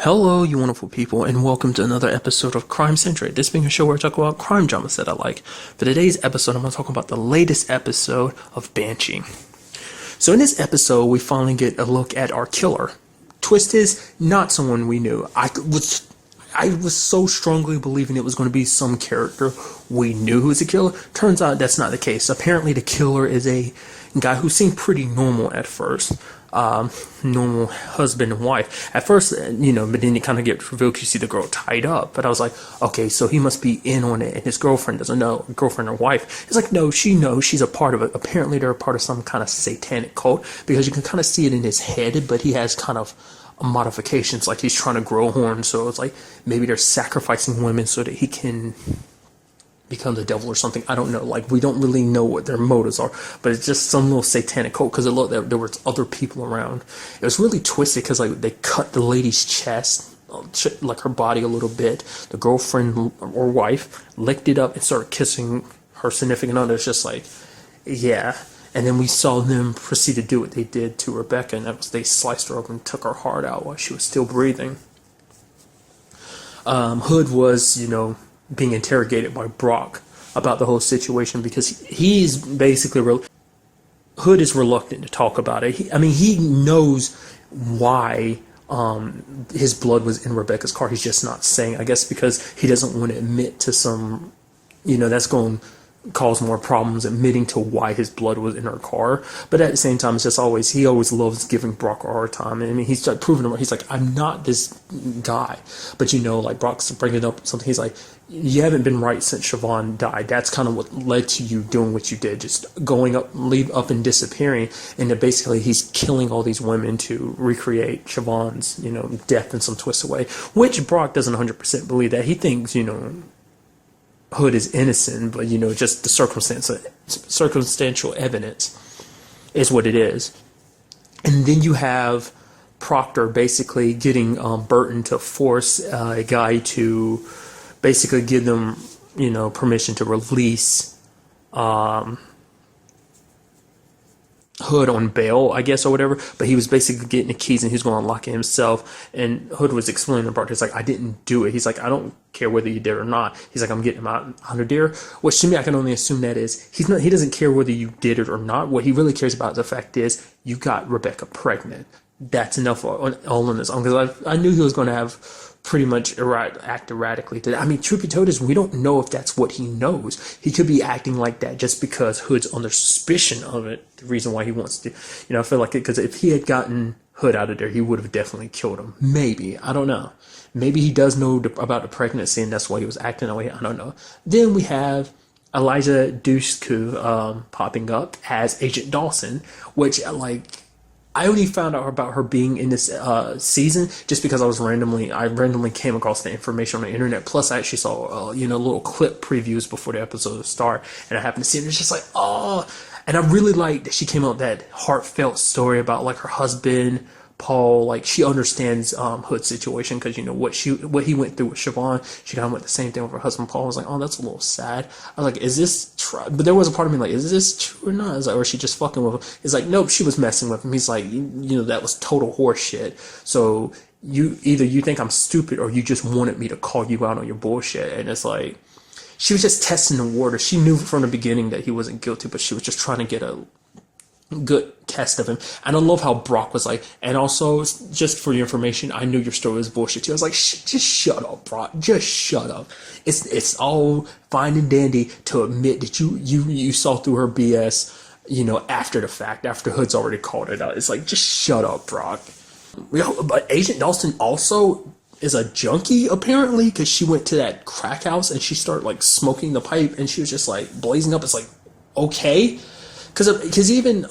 Hello, you wonderful people, and welcome to another episode of Crime Centric. This being a show where I talk about crime dramas that I like. For today's episode, I'm going to talk about the latest episode of Banshee. So in this episode, we finally get a look at our killer. Twist is not someone we knew. I was so strongly believing it was going to be some character we knew who was the killer. Turns out that's not the case. Apparently, the killer is a guy who seemed pretty normal at first. Normal husband and wife at first, but then it kind of gets revealed. You see the girl tied up, but I was like, okay, so he must be in on it, and his girlfriend doesn't know. Girlfriend or wife is like, no, she knows. She's a part of it. Apparently, they're a part of some kind of satanic cult because you can kind of see it in his head, but he has kind of modifications, like he's trying to grow horns. So it's like maybe they're sacrificing women so that he can become the devil or something. I don't know. Like, we don't really know what their motives are, but it's just some little satanic cult because it looked like there were other people around. It was really twisted because like they cut the lady's chest, like her body a little bit. The girlfriend or wife licked it up and started kissing her significant other. It's just like, yeah. And then we saw them proceed to do what they did to Rebecca, and that was they sliced her up and took her heart out while she was still breathing. Hood was, being interrogated by Brock about the whole situation because he's basically Hood is reluctant to talk about it. He knows why his blood was in Rebecca's car. He's just not saying, I guess, because he doesn't want to admit to some, that's going to cause more problems admitting to why his blood was in her car. But at the same time, it's just he always loves giving Brock a hard time. He's like proving him. He's like, I'm not this guy. But like Brock's bringing up something. He's like, you haven't been right since Siobhan died. That's kind of what led to you doing what you did, just going up and disappearing. And then basically he's killing all these women to recreate Siobhan's, death in some twisted way, which Brock doesn't 100% believe that. He thinks, Hood is innocent, but just the circumstantial evidence is what it is. And then you have Proctor basically getting Burton to force a guy to basically give them, permission to release Hood on bail, I guess, or whatever, but he was basically getting the keys and he was going to unlock it himself. And Hood was explaining to Bart, he's like, I didn't do it. He's like, I don't care whether you did or not. He's like, I'm getting him out of there. Which to me, I can only assume that is he doesn't care whether you did it or not. What he really cares about, the fact is, you got Rebecca pregnant. That's enough all on his own, because I knew he was going to have pretty much act erratically. Truth be told is, we don't know if that's what he knows. He could be acting like that just because Hood's under suspicion of it. The reason why he wants to, I feel like it, because if he had gotten Hood out of there, he would have definitely killed him. Maybe. I don't know. Maybe he does know about the pregnancy and that's why he was acting that way. I don't know. Then we have Elijah Dushku popping up as Agent Dawson, which, I only found out about her being in this season just because I randomly came across the information on the internet. Plus, I actually saw little clip previews before the episode start, and I happened to see it. And it's just like, oh, and I really liked that she came out with that heartfelt story about like her husband Paul. Like, she understands Hood's situation because what he went through with Siobhan. She kind of went the same thing with her husband Paul. I was like, oh, that's a little sad. I was like, is this true? But there was a part of me like, is this true or not? I was like, or is she just fucking with him? It's like, nope, she was messing with him. He's like, that was total horse shit. So either you think I'm stupid or you just wanted me to call you out on your bullshit. And it's like, she was just testing the water. She knew from the beginning that he wasn't guilty, but she was just trying to get a good test of him. And I love how Brock was like, and also, just for your information, I knew your story was bullshit too. I was like, just shut up, Brock. Just shut up. It's all fine and dandy to admit that you saw through her BS, after the fact, after Hood's already called it out. It's like, just shut up, Brock. But Agent Dawson also is a junkie, apparently, because she went to that crack house and she started smoking the pipe and she was just blazing up. It's like, okay. Because even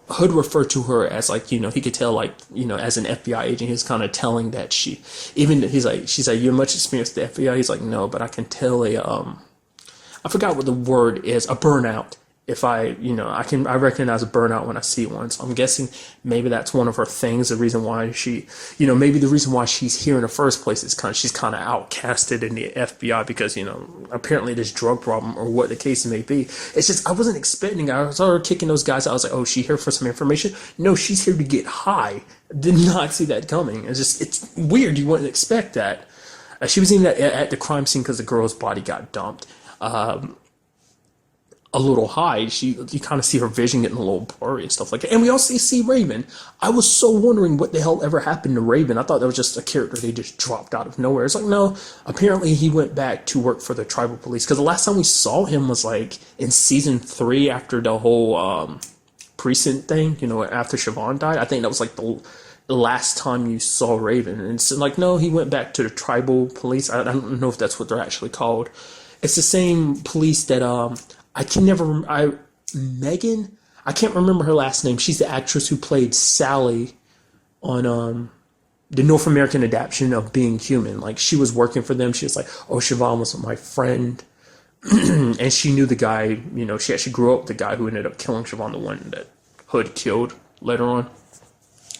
Hood referred to her as he could tell as an FBI agent, he's kind of telling that she's like, you're much experienced at the FBI. He's like, no, but I can tell I forgot what the word is, a burnout if I recognize a burnout when I see one. So I'm guessing maybe that's one of her things. The reason why maybe the reason why she's here in the first place is she's kind of outcasted in the FBI because, apparently this drug problem or what the case may be. It's just, I wasn't expecting, I saw her kicking those guys out. I was like, oh, she here for some information? No, she's here to get high. Did not see that coming. It's weird. You wouldn't expect that. She was even at the crime scene because the girl's body got dumped. A little high. You kind of see her vision getting a little blurry and stuff like that. And we also see Raven. I was so wondering what the hell ever happened to Raven. I thought that was just a character they just dropped out of nowhere. It's like, no, apparently he went back to work for the tribal police. Because the last time we saw him was like in season 3 after the whole precinct thing, after Siobhan died. I think that was like the last time you saw Raven. And it's like, no, he went back to the tribal police. I don't know if that's what they're actually called. It's the same police that Megan, I can't remember her last name. She's the actress who played Sally on the North American adaptation of Being Human. Like, she was working for them. She was like, oh, Siobhan was my friend. And she knew the guy, she actually grew up with the guy who ended up killing Siobhan, the one that Hood killed later on.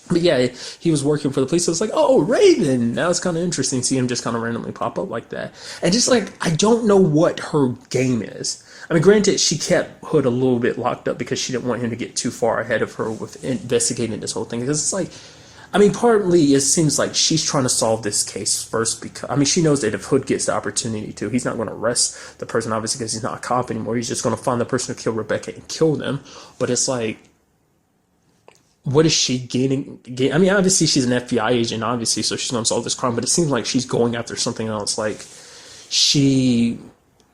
But yeah, he was working for the police. So it's like, oh, Raven. That was kind of interesting to see him just kind of randomly pop up like that. And just like, I don't know what her game is. I mean, granted, she kept Hood a little bit locked up because she didn't want him to get too far ahead of her with investigating this whole thing. Because it's like, I mean, partly it seems like she's trying to solve this case first because, I mean, she knows that if Hood gets the opportunity to, he's not going to arrest the person, obviously, because he's not a cop anymore. He's just going to find the person who killed Rebecca and kill them. But it's like, what is she gaining? I mean, obviously she's an FBI agent, obviously, so she's going to solve this crime. But it seems like she's going after something else. Like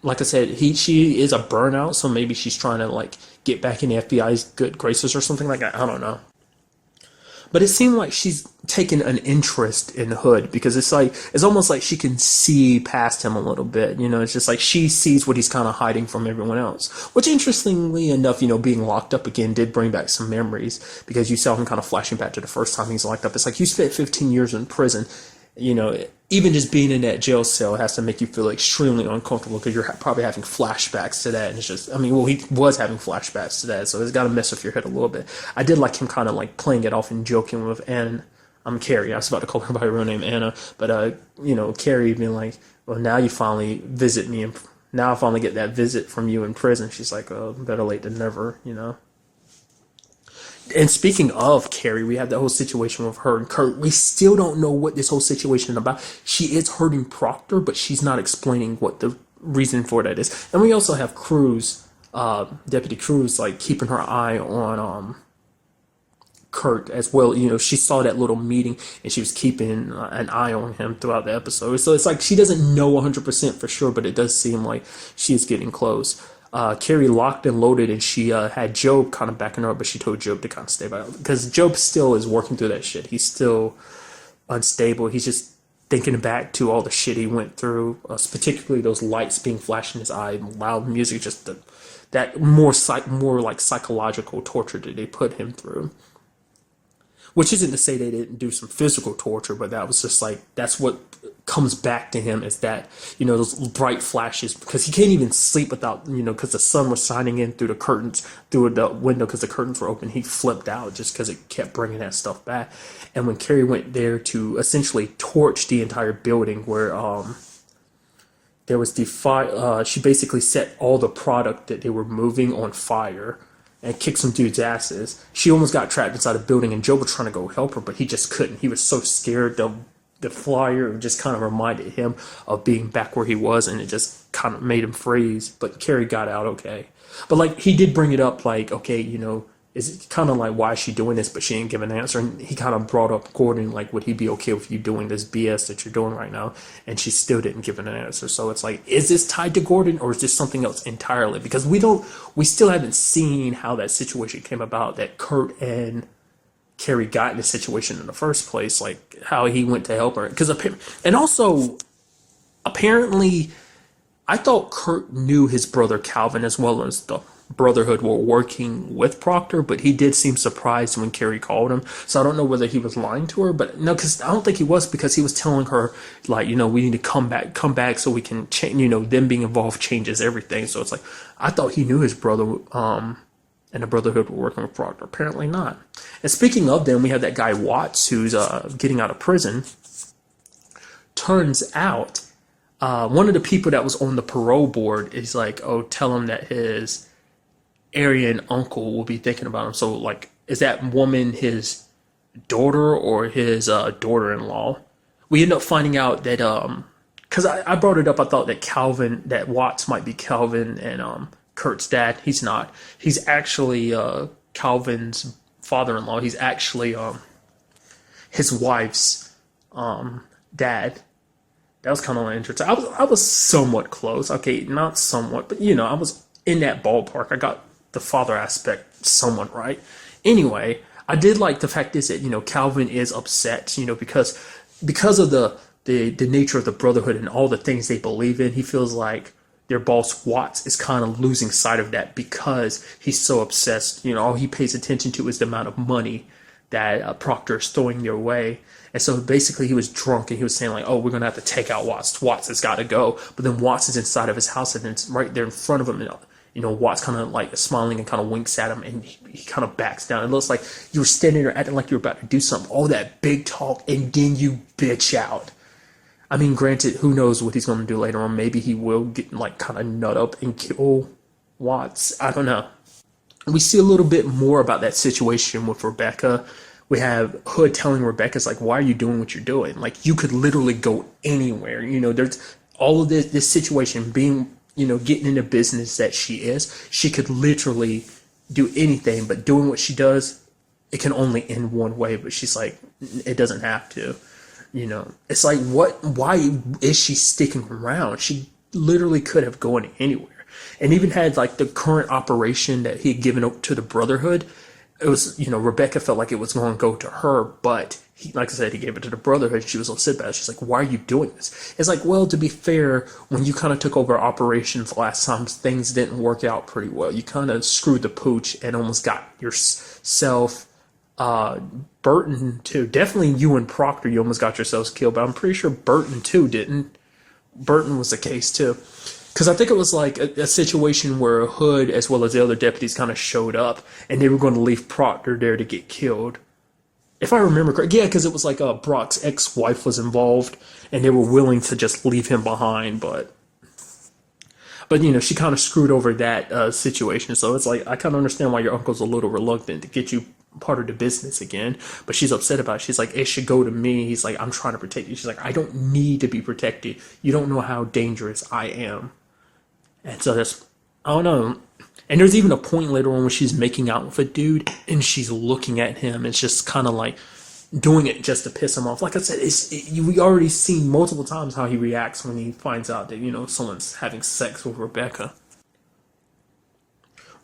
like I said, she is a burnout, so maybe she's trying to like get back in the FBI's good graces or something like that. I don't know. But it seemed like she's taken an interest in Hood because it's almost like she can see past him a little bit. It's just like she sees what he's kind of hiding from everyone else. Which, interestingly enough, being locked up again did bring back some memories because you saw him kind of flashing back to the first time he's locked up. It's like you spent 15 years in prison. Even just being in that jail cell has to make you feel extremely uncomfortable because you're probably having flashbacks to that. And it's just, I mean, well, he was having flashbacks to that, so it's got to mess with your head a little bit. I did like him kind of like playing it off and joking with Anne. Carrie. I was about to call her by her real name, Anna. But, Carrie being like, well, now you finally visit me. And now I finally get that visit from you in prison. She's like, oh, better late than never, And speaking of Carrie, we had that whole situation with her and Kurt. We still don't know what this whole situation is about. She is hurting Proctor, but she's not explaining what the reason for that is. And we also have Cruz, Deputy Cruz, like keeping her eye on Kurt as well. She saw that little meeting and she was keeping an eye on him throughout the episode. So it's like she doesn't know 100% for sure, but it does seem like she's getting close. Carrie locked and loaded, and she had Job kind of backing her up, but she told Job to kind of stay by because Job still is working through that shit. He's still unstable. He's just thinking back to all the shit he went through, particularly those lights being flashed in his eye, loud music, just that more like psychological torture that they put him through. Which isn't to say they didn't do some physical torture, but that was just like, that's what comes back to him is that, those bright flashes, because he can't even sleep without, because the sun was shining in through the curtains, through the window, because the curtains were open. He flipped out just because it kept bringing that stuff back. And when Carrie went there to essentially torch the entire building where there was the fire, she basically set all the product that they were moving on fire and kicked some dudes' asses. She almost got trapped inside a building, and Joe was trying to go help her, but he just couldn't. He was so scared. The flyer just kind of reminded him of being back where he was, and it just kind of made him freeze. But Carrie got out okay. But, like, he did bring it up, like, okay, is it kind of like, why is she doing this? But she didn't give an answer. And he kind of brought up Gordon, like, would he be okay with you doing this BS that you're doing right now? And she still didn't give an answer. So it's like, is this tied to Gordon or is this something else entirely? Because we still haven't seen how that situation came about, that Kurt and Carrie got in the situation in the first place, like how he went to help her. And also, apparently, I thought Kurt knew his brother Calvin as well as the Brotherhood were working with Proctor, but he did seem surprised when Carrie called him. So I don't know whether he was lying to her, but no, because I don't think he was, because he was telling her, like, we need to come back so we can change, them being involved changes everything. So it's like, I thought he knew his brother, and the Brotherhood were working with Proctor. Apparently not. And speaking of them, we have that guy Watts who's getting out of prison. Turns out, one of the people that was on the parole board is like, oh, tell him that his Aryan uncle will be thinking about him. So, like, is that woman his daughter or his daughter-in-law? We end up finding out that, because I brought it up, I thought that Watts might be Calvin and Kurt's dad. He's not. He's actually Calvin's father-in-law. He's actually his wife's dad. That was kind of interesting. I was somewhat close. Okay, not somewhat, but I was in that ballpark. I got the father aspect somewhat right. Anyway, I did like the fact is that Calvin is upset. Because of the nature of the Brotherhood and all the things they believe in. He feels like their boss Watts is kind of losing sight of that because he's so obsessed. All he pays attention to is the amount of money that Proctor is throwing their way. And so basically he was drunk and he was saying like, oh, we're going to have to take out Watts. Watts has got to go. But then Watts is inside of his house and it's right there in front of him. And, Watts kind of like smiling and kind of winks at him and he kind of backs down. It looks like you were standing there acting like you were about to do something. All that big talk and then you bitch out. I mean, granted, who knows what he's going to do later on. Maybe he will get like kind of nut up and kill Watts. I don't know. We see a little bit more about that situation with Rebecca. We have Hood telling Rebecca's like, why are you doing what you're doing? Like, you could literally go anywhere. There's all of this situation being, getting into business that she is. She could literally do anything, but doing what she does, it can only end one way. But she's like, it doesn't have to. It's like, why is she sticking around? She literally could have gone anywhere. And even had like the current operation that he had given up to the Brotherhood. It was, Rebecca felt like it was going to go to her, but like I said, he gave it to the Brotherhood. She was upset about it. She's like, why are you doing this? It's like, well, to be fair, when you kind of took over operations last time, things didn't work out pretty well. You kind of screwed the pooch and almost got yourself, Burton too. Definitely you and Proctor, you almost got yourselves killed, but I'm pretty sure Burton too didn't. Burton was the case too. Because I think it was like a situation where Hood, as well as the other deputies, kind of showed up, and they were going to leave Proctor there to get killed. If I remember correctly, yeah, because it was like Brock's ex-wife was involved, and they were willing to just leave him behind, but she kind of screwed over that situation. So it's like, I kind of understand why your uncle's a little reluctant to get you part of the business again, but she's upset about it. She's like, it should go to me. He's like, I'm trying to protect you. She's like, I don't need to be protected. You don't know how dangerous I am. And so that's, I don't know. And there's even a point later on when she's making out with a dude and she's looking at him. It's just kind of like doing it just to piss him off. Like I said, we already seen multiple times how he reacts when he finds out that, someone's having sex with Rebecca.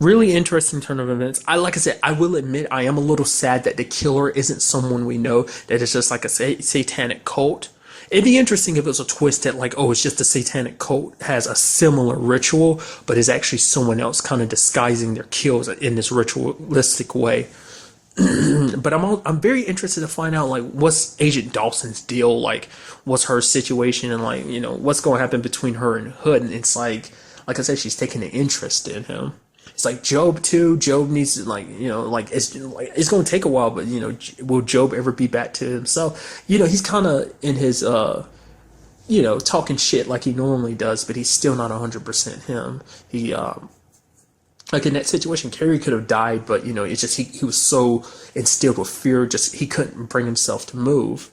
Really interesting turn of events. Like I said, I will admit I am a little sad that the killer isn't someone we know, that it's just like a satanic cult. It'd be interesting if it was a twist that like, oh, it's just a satanic cult has a similar ritual, but is actually someone else kind of disguising their kills in this ritualistic way. But I'm very interested to find out like what's Agent Dawson's deal, like what's her situation, and like what's going to happen between her and Hood. And it's like I said, she's taking an interest in him. It's like Job too. Job needs to it's going to take a while, but will Job ever be back to himself? He's kind of in his talking shit like he normally does, but he's still not 100% him. He like in that situation, Carrie could have died, but it's just he was so instilled with fear, just he couldn't bring himself to move.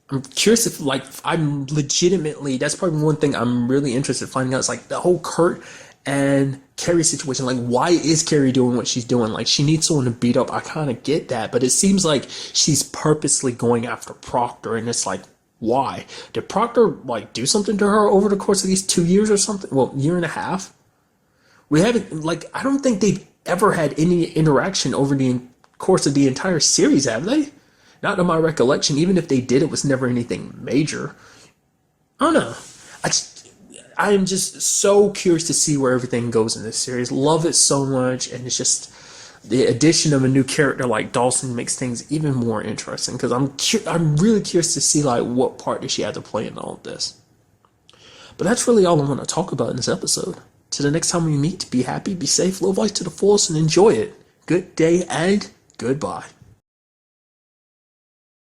I'm curious if I'm legitimately, that's probably one thing I'm really interested in finding out. It's like the whole Kurt and Carrie situation. Like, why is Carrie doing what she's doing? Like, she needs someone to beat up. I kind of get that, but it seems like she's purposely going after Proctor, and it's like, why? Did Proctor do something to her over the course of these 2 years or something? Well, year and a half. We haven't I don't think they've ever had any interaction over the course of the entire series, have they? Not to my recollection. Even if they did, it was never anything major. I don't know. I am just so curious to see where everything goes in this series. Love it so much, and it's just the addition of a new character like Dawson makes things even more interesting because I'm really curious to see like what part does she have to play in all of this. But that's really all I want to talk about in this episode. Till the next time we meet, be happy, be safe, live life to the fullest, and enjoy it. Good day and goodbye.